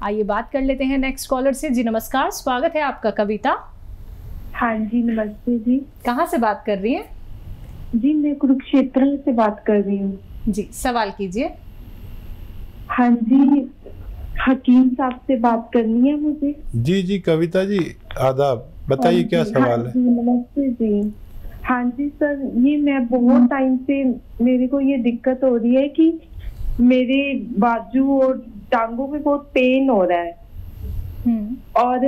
आइए बात कर लेते हैं नेक्स्ट कॉलर से। जी नमस्कार, स्वागत है आपका। कविता? हाँ जी नमस्ते जी। कहाँ से बात कर रही हैं? जी मैं कुरुक्षेत्र से बात कर रही हूँ। जी सवाल कीजिए। हाँ जी, हकीम साहब से बात करनी है मुझे। जी जी कविता जी, आदाब, बताइए क्या सवाल है। नमस्ते जी। हाँ जी सर, ये मैं बहुत टाइम से मेरे को ये दिक्कत हो रही है कि मेरे बाजू और टांगों में बहुत पेन हो रहा है और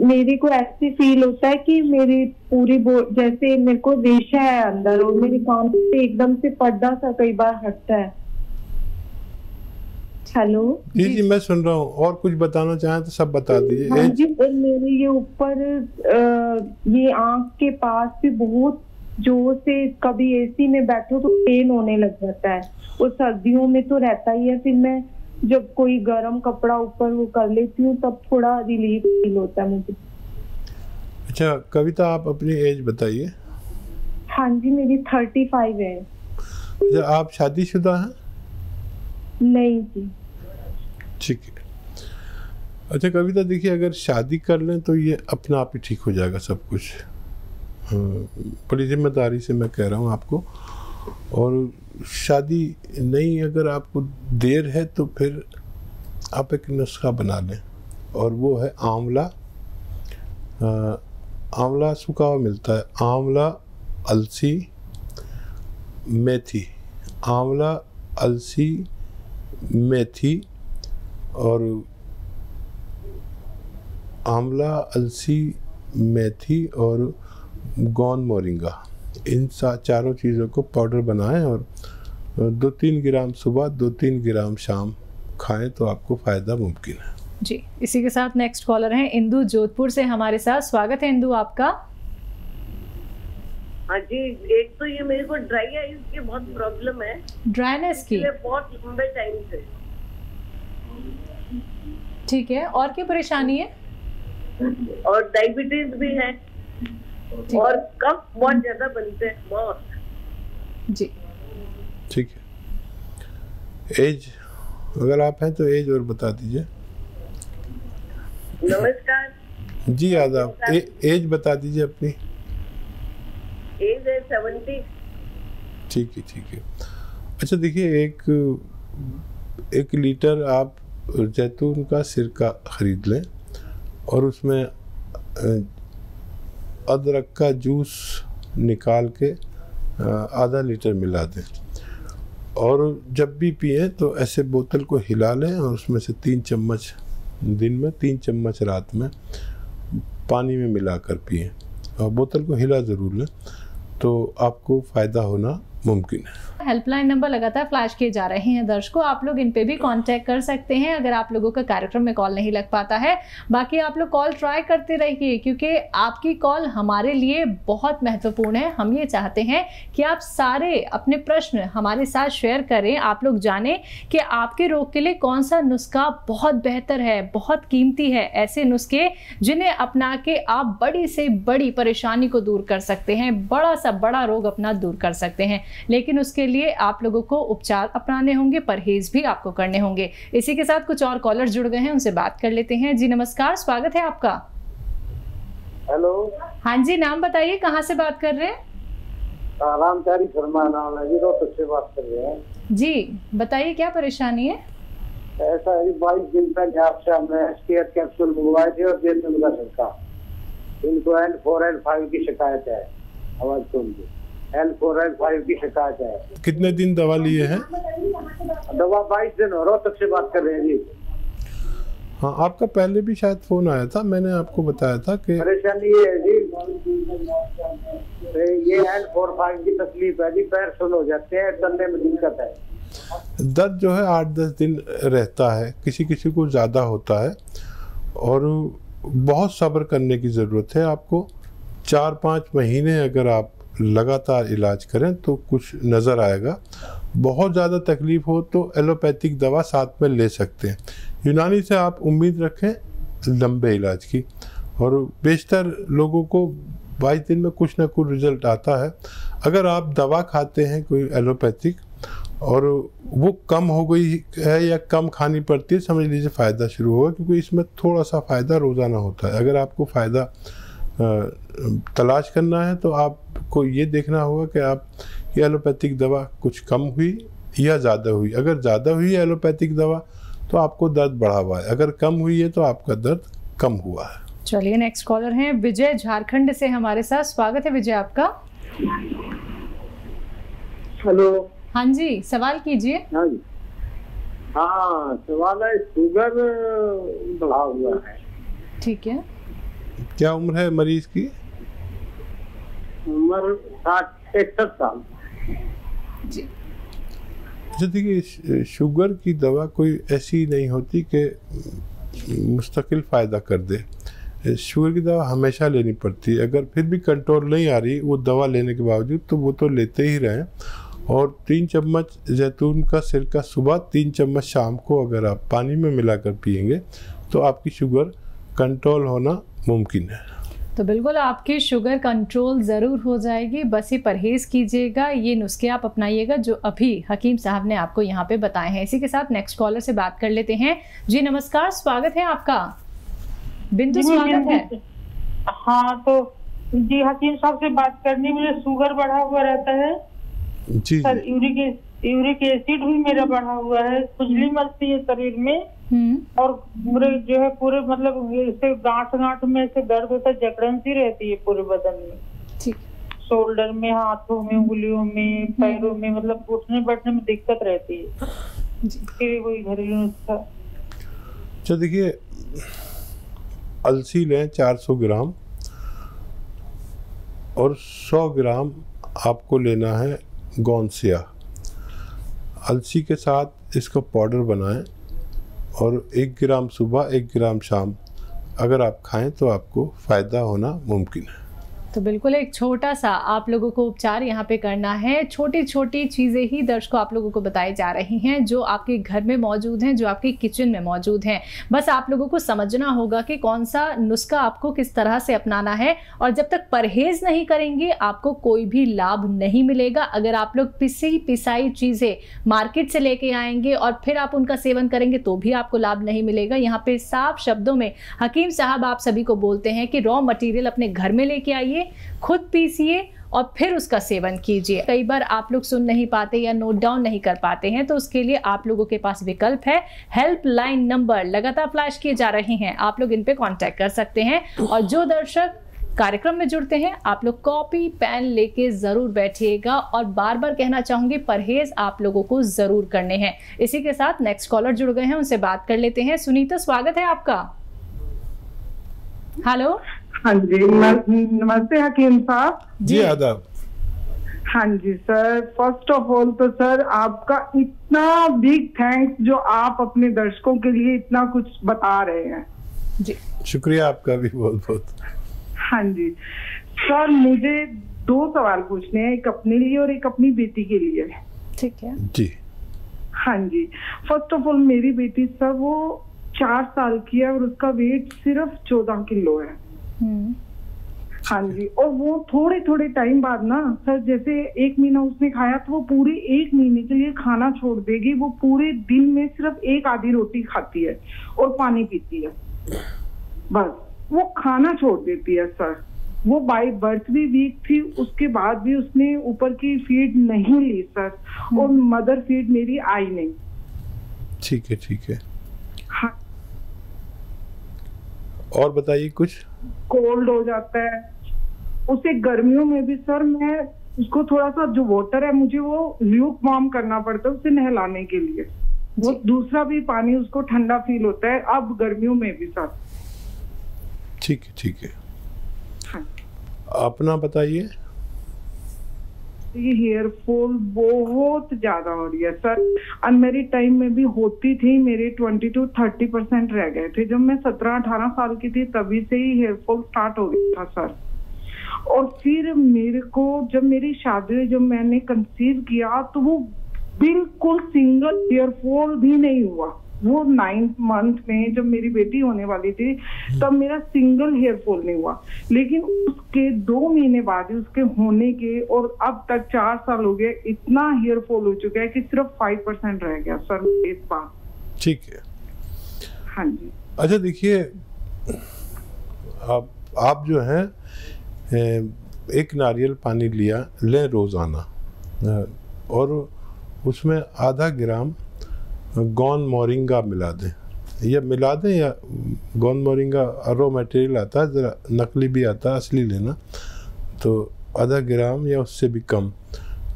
मेरे को ऐसे फील होता है कि मेरी पूरी जैसे मेरे को रेशा है अंदर और मेरे कान से एकदम से पर्दा सा कई बार हटता है। हेलो जी जी मैं सुन रहा हूँ, और कुछ बताना चाहें तो सब बता दीजिए। हाँ जी, मेरे ये ऊपर ये आंख के पास भी बहुत जोर से कभी एसी में बैठो तो पेन होने लग जाता है और सर्दियों में तो रहता ही है। फिर मैं जब कोई गर्म कपड़ा ऊपर वो कर लेती हूँ तब थोड़ा रिलीफ फील होता है मुझे। अच्छा कविता, आप अपनी एज बताइए। हाँ जी मेरी 35 है। अच्छा, आप शादीशुदा हैं? नहीं जी। ठीक है। अच्छा कविता, देखिए अगर शादी कर लें तो ये अपना आप ही ठीक हो जाएगा सब कुछ। बड़ी जिम्मेदारी से मैं कह रहा हूँ आपको। और शादी नहीं, अगर आपको देर है तो फिर आप एक नुस्खा बना लें, और वो है आंवला। आंवला सूखा हुआ मिलता है। आंवला, अलसी, मेथी। आंवला, अलसी, मेथी और आंवला, अलसी, मेथी और गौन मोरिंगा, इन चारों चीज़ों को पाउडर बनाएं और 2-3 ग्राम सुबह 2-3 ग्राम शाम खाएं तो आपको फ़ायदा मुमकिन है। जी इसी के साथ नेक्स्ट कॉलर हैं इंदु जोधपुर से हमारे साथ। स्वागत है इंदु आपका। हाँ जी, एक तो ये मेरे को ड्राई आईज की बहुत प्रॉब्लम है, ड्राइनेस की बहुत लंबे टाइम से। ठीक है, और क्या परेशानी है? और डायबिटीज भी है और कफ बहुत ज्यादा बनते हैं बहुत। जी ठीक है। एज अगर आप हैं तो एज और बता दीजिए। नमस्कार जी आदाब। एज बता दीजिए अपनी। एज है 70। ठीक है ठीक है। अच्छा देखिए, 1 लीटर आप जैतून का सिरका खरीद लें और उसमें अदरक का जूस निकाल के आधा लीटर मिला दें, और जब भी पिए तो ऐसे बोतल को हिला लें और उसमें से 3 चम्मच दिन में, 3 चम्मच रात में पानी में मिलाकर पिए, और बोतल को हिला ज़रूर लें तो आपको फ़ायदा होना मुमकिन है। हेल्पलाइन नंबर लगातार फ्लैश किए जा रहे हैं दर्शकों, आप लोग इन पे भी कांटेक्ट कर सकते हैं अगर आप लोगों का कार्यक्रम में कॉल नहीं लग पाता है। बाकी आप लोग कॉल ट्राई करते रहिए क्योंकि आपकी कॉल हमारे लिए बहुत महत्वपूर्ण है। हम ये चाहते हैं कि आप सारे अपने प्रश्न हमारे साथ शेयर करें, आप लोग जानें कि आपके रोग के लिए कौन सा नुस्खा बहुत बेहतर है, बहुत कीमती है। ऐसे नुस्खे जिन्हें अपना के आप बड़ी से बड़ी परेशानी को दूर कर सकते हैं, बड़ा सा बड़ा रोग अपना दूर कर सकते हैं। लेकिन उसके लिए आप लोगों को उपचार अपनाने होंगे, परहेज भी आपको करने होंगे। इसी के साथ कुछ और कॉलर जुड़ गए हैं, उनसे बात कर लेते हैं। जी नमस्कार, स्वागत है आपका। हेलो। हाँ जी, नाम बताइए, कहाँ से बात कर रहे हैं? रामचारी शर्मा नाम है जी, रोहतक से बात कर रहे हैं। जी बताइए क्या परेशानी है? ऐसा है 22 दिन पहले आपसे हमने एसकेएफ कैप्सूल मंगवाए थे और जैतून का सिरका। इनको L4 L5 की शिकायत है। आवाज सुन ली, L4 L5 की शिकायत है। कितने दिन दवा लिए हैं? दवा 22 दिन हो। रोहतक से बात कर रहे हैं जी। हाँ, आपका पहले भी शायद फोन आया था, मैंने आपको बताया था कि परेशानी ये है जी, ये L4-5 की तकलीफ है जी, पैर सुन हो जाते हैं, चलने में दिक्कत है। दर्द जो है 8-10 दिन रहता है, किसी किसी को ज़्यादा होता है, और बहुत सब्र करने की ज़रूरत है आपको। 4-5 महीने अगर आप लगातार इलाज करें तो कुछ नज़र आएगा। बहुत ज़्यादा तकलीफ हो तो एलोपैथिक दवा साथ में ले सकते हैं। यूनानी से आप उम्मीद रखें लंबे इलाज की, और बेशतर लोगों को 22 दिन में कुछ ना कुछ रिजल्ट आता है। अगर आप दवा खाते हैं कोई एलोपैथिक और वो कम हो गई है या कम खानी पड़ती है, समझ लीजिए फ़ायदा शुरू होगा, क्योंकि इसमें थोड़ा सा फ़ायदा रोज़ाना होता है। अगर आपको फ़ायदा तलाश करना है तो आपको ये देखना होगा कि आप ये एलोपैथिक दवा कुछ कम हुई या ज़्यादा हुई। अगर ज़्यादा हुई है एलोपैथिक दवा तो आपको दर्द बढ़ा हुआ है, अगर कम हुई है तो आपका दर्द कम हुआ है। चलिए नेक्स्ट कॉलर हैं विजय झारखंड से हमारे साथ। स्वागत है विजय आपका। हेलो। हाँ जी, सवाल कीजिए। हाँ जी, हाँ सवाल है, शुगर बढ़ा हुआ है। ठीक है, क्या उम्र है मरीज की? उम्र 61 साल। जी अच्छा देखिए, शुगर की दवा कोई ऐसी नहीं होती कि मुस्तकिल फ़ायदा कर दे। शुगर की दवा हमेशा लेनी पड़ती है। अगर फिर भी कंट्रोल नहीं आ रही वो दवा लेने के बावजूद, तो वो तो लेते ही रहें। और 3 चम्मच जैतून का सिरका सुबह, 3 चम्मच शाम को अगर आप पानी में मिलाकर पिएंगे तो आपकी शुगर कंट्रोल होना मुमकिन है। तो बिल्कुल आपकी शुगर कंट्रोल ज़रूर हो जाएगी, बस ये परहेज़ कीजिएगा, ये नुस्खे आप अपनाइएगा जो अभी हकीम साहब ने आपको यहाँ पे बताए हैं। इसी के साथ नेक्स्ट कॉलर से बात कर लेते हैं। जी नमस्कार, स्वागत है आपका। बिंदु स्वागत है। हाँ तो जी हकीम साहब से बात करनी, मुझे शुगर बढ़ा हुआ रहता है जी सर, यूरिक एसिड भी मेरा बढ़ा हुआ है, खुजली मचती है शरीर में, और मेरे जो है पूरे मतलब ऐसे गांठ में ऐसे दर्द होता है, जकड़न सी रहती है पूरे बदन में। ठीक। शोल्डर में, हाथों में, उंगलियों में, पैरों में, मतलब उठने बैठने में दिक्कत रहती है। फिर वही घरेलू नुस्खा। अच्छा देखिए, अलसी लें 400 ग्राम और 100 ग्राम आपको लेना है गोंसिया। अलसी के साथ इसका पाउडर बनाएं और 1 ग्राम सुबह 1 ग्राम शाम अगर आप खाएं तो आपको फ़ायदा होना मुमकिन है। तो बिल्कुल एक छोटा सा आप लोगों को उपचार यहाँ पे करना है। छोटी छोटी चीज़ें ही दर्शकों आप लोगों को बताई जा रही हैं जो आपके घर में मौजूद हैं, जो आपके किचन में मौजूद हैं। बस आप लोगों को समझना होगा कि कौन सा नुस्खा आपको किस तरह से अपनाना है, और जब तक परहेज नहीं करेंगे आपको कोई भी लाभ नहीं मिलेगा। अगर आप लोग पिसाई चीज़ें मार्केट से लेके आएंगे और फिर आप उनका सेवन करेंगे तो भी आपको लाभ नहीं मिलेगा। यहाँ पे साफ शब्दों में हकीम साहब आप सभी को बोलते हैं कि रॉ मटेरियल अपने घर में लेके आइए, खुद पीसिए और फिर उसका सेवन कीजिए। कई बार आप लोग सुन नहीं पाते या नोट डाउन नहीं कर पाते हैं, तो उसके लिए आप लोगों के पास विकल्प है। हेल्पलाइन नंबर लगातार फ्लैश किए जा रहे हैं, आप लोग इन पे कांटेक्ट कर सकते हैं। और जो दर्शक कार्यक्रम में जुड़ते हैं आप लोग कॉपी पेन लेके जरूर बैठिएगा, और बार बार कहना चाहूंगी परहेज आप लोगों को जरूर करने हैं। इसी के साथ नेक्स्ट कॉलर जुड़ गए हैं, उनसे बात कर लेते हैं। सुनीता स्वागत है आपका। हेलो। हाँ जी, नमस्ते हकीम साहब। जी आदाब। हाँ जी सर, फर्स्ट ऑफ ऑल तो सर आपका इतना बिग थैंक्स जो आप अपने दर्शकों के लिए इतना कुछ बता रहे हैं। जी शुक्रिया आपका भी बहुत बहुत। हाँ जी सर, मुझे 2 सवाल पूछने हैं, एक अपने लिए और एक अपनी बेटी के लिए। ठीक है जी। हाँ जी, फर्स्ट ऑफ ऑल मेरी बेटी सर वो 4 साल की है और उसका वेट सिर्फ 14 किलो है। हाँ जी, और वो थोड़े थोड़े टाइम बाद ना सर, जैसे 1 महीना उसने खाया तो वो पूरे 1 महीने के लिए खाना छोड़ देगी। वो पूरे दिन में सिर्फ 1 आधी रोटी खाती है और पानी पीती है, बस वो खाना छोड़ देती है सर। वो बाय बर्थ भी वीक थी, उसके बाद भी उसने ऊपर की फीड नहीं ली सर, और मदर फीड मेरी आई नहीं। ठीक है ठीक है। हाँ, और बताइए कुछ। कोल्ड हो जाता है उसे गर्मियों में भी सर। मैं उसको थोड़ा सा जो वाटर है मुझे वो ल्यूक वार्म करना पड़ता है उसे नहलाने के लिए। वो दूसरा भी पानी उसको ठंडा फील होता है अब गर्मियों में भी सर। ठीक है ठीक है। हाँ। अपना बताइए। ये हेयर फॉल बहुत ज्यादा हो रही है सर। अनमेरिड टाइम में भी होती थी, मेरे 20 to 30% रह गए थे। जब मैं 17-18 साल की थी तभी से ही हेयर फॉल स्टार्ट हो गया था सर। और फिर मेरे को जब मेरी शादी हुई, जब मैंने कंसीव किया तो वो बिल्कुल सिंगल हेयर फॉल भी नहीं हुआ। वो 9th मंथ में जब मेरी बेटी होने वाली थी तब मेरा सिंगल हेयर फॉल नहीं हुआ, लेकिन उसके 2 महीने बाद उसके होने के और अब तक 4 साल हो गए, इतना हेयर फॉल हो चुका है कि सिर्फ 5% रह गया सर इस बार। ठीक है। हाँ जी। अच्छा देखिए, आप जो है एक नारियल पानी लें रोज़ाना, और उसमें आधा ग्राम गौन मोरिंगा मिला दें, या गौन मोरिंगा रॉ मटेरियल आता है, ज़रा नकली भी आता है, असली लेना, तो आधा ग्राम या उससे भी कम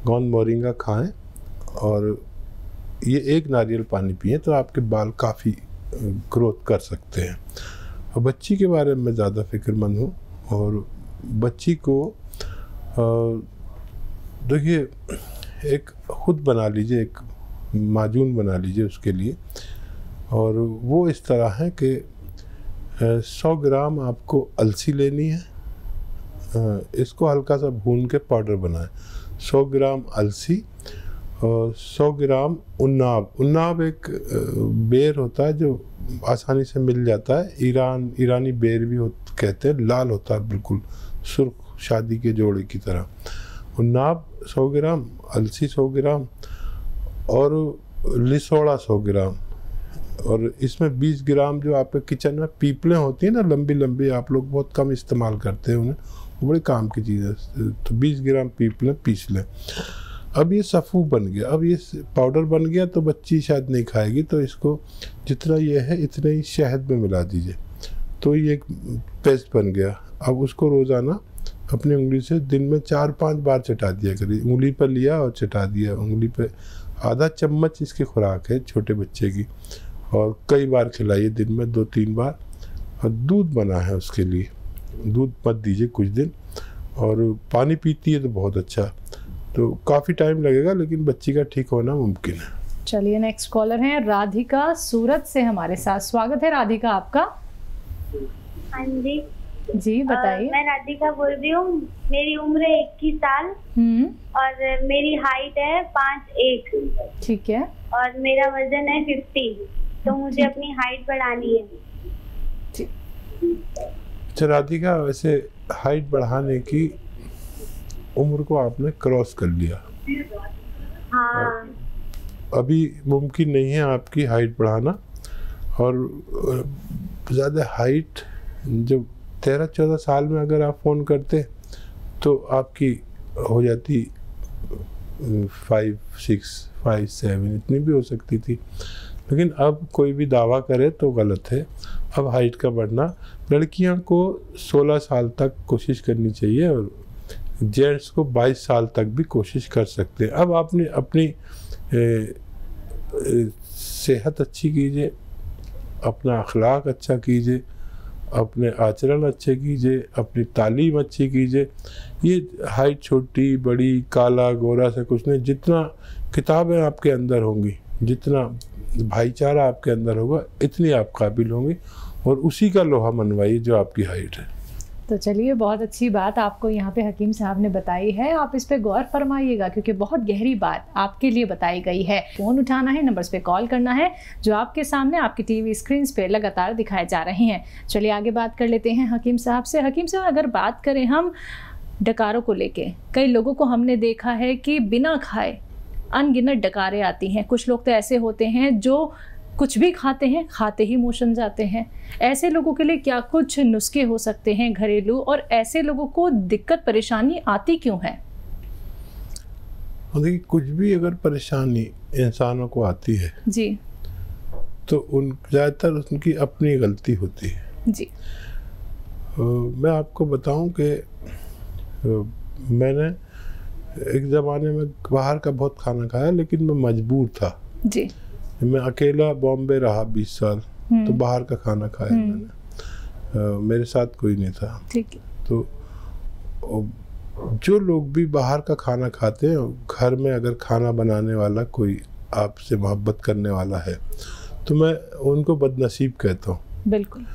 गौन मोरिंगा खाएं और ये एक नारियल पानी पिएं तो आपके बाल काफ़ी ग्रोथ कर सकते हैं। और बच्ची के बारे में ज़्यादा फिक्रमंद हूँ, और बच्ची को देखिए एक खुद बना लीजिए, एक माजून बना लीजिए उसके लिए, और वो इस तरह है कि 100 ग्राम आपको अलसी लेनी है, इसको हल्का सा भून के पाउडर बनाएं। 100 ग्राम अलसी और 100 ग्राम उन्नाब एक बेर होता है जो आसानी से मिल जाता है, ईरानी बेर भी कहते हैं, लाल होता है बिल्कुल सुर्ख शादी के जोड़े की तरह। उन्नाब 100 ग्राम, अलसी 100 ग्राम और लिसोड़ा 100 ग्राम, और इसमें 20 ग्राम जो आपके किचन में पीपलें होती हैं ना, लंबी लंबी, आप लोग बहुत कम इस्तेमाल करते हैं उन्हें, वो बड़े काम की चीज़ है, तो 20 ग्राम पीपलें पीस लें। अब ये सफ़ू बन गया, अब ये पाउडर बन गया तो बच्ची शायद नहीं खाएगी, तो इसको जितना ये है इतने ही शहद में मिला दीजिए, तो ये एक पेस्ट बन गया। अब उसको रोज़ाना अपनी उंगली से दिन में 4-5 बार चटा दिया करिए, उंगली पर लिया और चटा दिया उंगली पे। आधा चम्मच इसकी खुराक है छोटे बच्चे की, और कई बार खिलाइए, दिन में 2-3 बार। और दूध बना है उसके लिए, दूध मत दीजिए कुछ दिन, और पानी पीती है तो बहुत अच्छा, तो काफ़ी टाइम लगेगा लेकिन बच्ची का ठीक होना मुमकिन है। चलिए नेक्स्ट कॉलर हैं राधिका सूरत से हमारे साथ। स्वागत है राधिका आपका। हाँ जी जी बताइए। मैं राधिका बोल रही हूँ, मेरी उम्र है 21 साल और मेरी हाइट है 5'1". ठीक है। और मेरा वजन है 50, तो मुझे अपनी हाइट बढ़ानी है। अच्छा राधिका, वैसे हाइट बढ़ाने की उम्र को आपने क्रॉस कर लिया। हाँ। अभी मुमकिन नहीं है आपकी हाइट बढ़ाना, और ज़्यादा हाइट जब 13-14 साल में अगर आप फ़ोन करते तो आपकी हो जाती 5'6", 5'7", इतनी भी हो सकती थी, लेकिन अब कोई भी दावा करे तो गलत है। अब हाइट का बढ़ना, लड़कियां को 16 साल तक कोशिश करनी चाहिए और जेंट्स को 22 साल तक भी कोशिश कर सकते हैं। अब आपने अपनी सेहत अच्छी कीजिए, अपना अखलाक अच्छा कीजिए, अपने आचरण अच्छे कीजिए, अपनी तालीम अच्छी कीजिए। ये हाइट छोटी बड़ी काला गोरा से कुछ नहीं, जितना किताबें आपके अंदर होंगी, जितना भाईचारा आपके अंदर होगा, इतनी आप काबिल होंगे, और उसी का लोहा मनवाइए जो आपकी हाइट है। तो चलिए, बहुत अच्छी बात आपको यहाँ पे हकीम साहब ने बताई है, आप इस पे गौर फरमाइएगा क्योंकि बहुत गहरी बात आपके लिए बताई गई है। फ़ोन उठाना है, नंबर्स पे कॉल करना है जो आपके सामने आपकी टीवी स्क्रीन पे लगातार दिखाए जा रहे हैं। चलिए आगे बात कर लेते हैं हकीम साहब से। हकीम साहब, अगर बात करें हम डकारों को लेके, कई लोगों को हमने देखा है कि बिना खाए अनगिनत डकारें आती हैं। कुछ लोग तो ऐसे होते हैं जो कुछ भी खाते हैं, खाते ही मोशन जाते हैं। ऐसे लोगों के लिए क्या कुछ नुस्खे हो सकते हैं घरेलू, और ऐसे लोगों को दिक्कत परेशानी आती क्यों है? देखिए, कुछ भी अगर परेशानी इंसानों को आती है जी, तो ज़्यादातर उनकी अपनी गलती होती है जी। मैं आपको बताऊं कि मैंने एक ज़माने में बाहर का बहुत खाना खाया, लेकिन मैं मजबूर था जी। मैं अकेला बॉम्बे रहा 20 साल, तो बाहर का खाना खाया मैंने, मेरे साथ कोई नहीं था। ठीक है। तो जो लोग भी बाहर का खाना खाते हैं, घर में अगर खाना बनाने वाला कोई आपसे मोहब्बत करने वाला है तो मैं उनको बदनसीब कहता हूँ। बिल्कुल।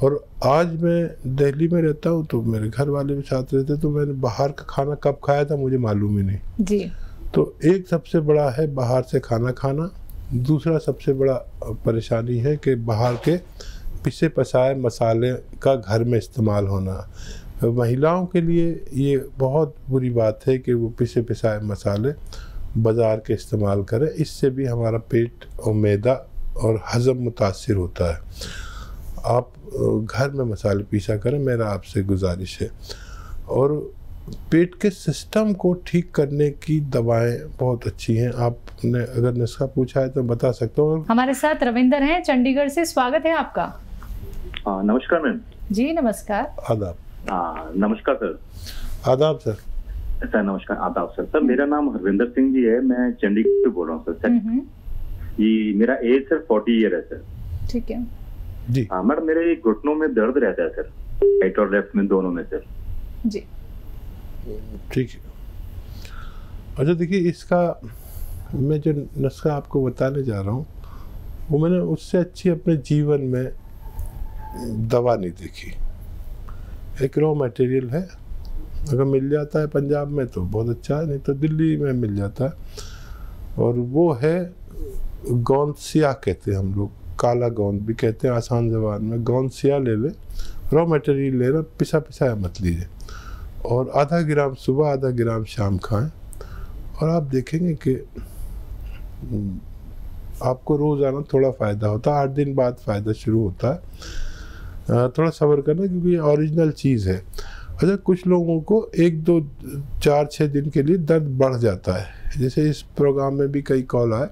और आज मैं दिल्ली में रहता हूँ तो मेरे घर वाले भी साथ रहते, तो मैंने बाहर का खाना कब खाया था मुझे मालूम ही नहीं जी। तो एक सबसे बड़ा है बाहर से खाना खाना, दूसरा सबसे बड़ा परेशानी है कि बाहर के पिसे पसाए मसाले का घर में इस्तेमाल होना। महिलाओं के लिए ये बहुत बुरी बात है कि वो पिसे पिसाए मसाले बाज़ार के इस्तेमाल करें। इससे भी हमारा पेट और मैदा और हज़म मुतासिर होता है। आप घर में मसाले पीसा करें, मेरा आपसे गुजारिश है। और पेट के सिस्टम को ठीक करने की दवाएं बहुत अच्छी हैं। आपने अगर नुस्खा पूछा है तो बता सकता हूँ। हमारे साथ रविंदर हैं चंडीगढ़ से, स्वागत है आपका। नमस्कार मैम। जी नमस्कार। आदाब। नमस्कार सर। आदाब सर। सर नमस्कार, आदाब सर। सर मेरा नाम हरविंदर सिंह जी है, मैं चंडीगढ़ से बोल रहा हूँ सर। ये मेरा एज सर 40 ईयर है सर। ठीक है जी। हाँ मैडम, मेरे घुटनों में दर्द रहता है सर, राइट और लेफ्ट में, दोनों में सर। जी ठीक है। अच्छा देखिए, इसका मैं जो नुस्खा आपको बताने जा रहा हूँ वो मैंने उससे अच्छी अपने जीवन में दवा नहीं देखी। एक रॉ मटेरियल है, अगर मिल जाता है पंजाब में तो बहुत अच्छा है, नहीं तो दिल्ली में मिल जाता है। और वो है गोंद सिया कहते हैं हम लोग, काला गोंद भी कहते हैं आसान ज़बान में। गोंद सिया ले लें, रॉ मटेरियल लेना, पिसा पिसाया मत लीजिए। और आधा ग्राम सुबह, आधा ग्राम शाम खाएं। और आप देखेंगे कि आपको रोज़ाना थोड़ा फ़ायदा होता है। 8 दिन बाद फ़ायदा शुरू होता है। थोड़ा सब्र करना, क्योंकि ये ओरिजिनल चीज़ है। अच्छा, कुछ लोगों को 1, 2, 4, 6 दिन के लिए दर्द बढ़ जाता है। जैसे इस प्रोग्राम में भी कई कॉल आए,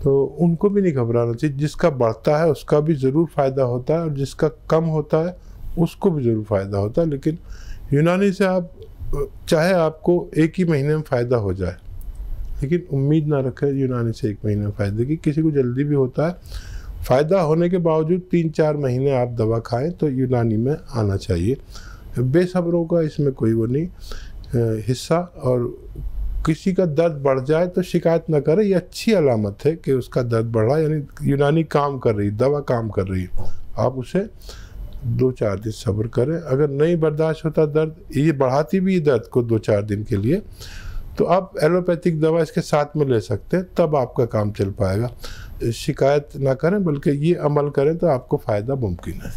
तो उनको भी नहीं घबराना चाहिए। जिसका बढ़ता है उसका भी ज़रूर फ़ायदा होता है, और जिसका कम होता है उसको भी ज़रूर फ़ायदा होता है। लेकिन यूनानी से आप चाहे आपको 1 ही महीने में फ़ायदा हो जाए, लेकिन उम्मीद ना रखें यूनानी से 1 महीने में फ़ायदे की। किसी को जल्दी भी होता है। फ़ायदा होने के बावजूद 3-4 महीने आप दवा खाएं तो यूनानी में आना चाहिए। बेसब्रों का इसमें कोई वो नहीं हिस्सा। और किसी का दर्द बढ़ जाए तो शिकायत ना करें, ये अच्छी अलामत है कि उसका दर्द बढ़ा, यानी यूनानी काम कर रही, दवा काम कर रही है। आप उसे 2-4 दिन सब्र करें। अगर नहीं बर्दाश्त होता दर्द, ये बढ़ाती भी दर्द को 2-4 दिन के लिए, तो आप एलोपैथिक दवा इसके साथ में ले सकते हैं, तब आपका काम चल पाएगा। शिकायत ना करें, बल्कि ये अमल करें तो आपको फ़ायदा मुमकिन है।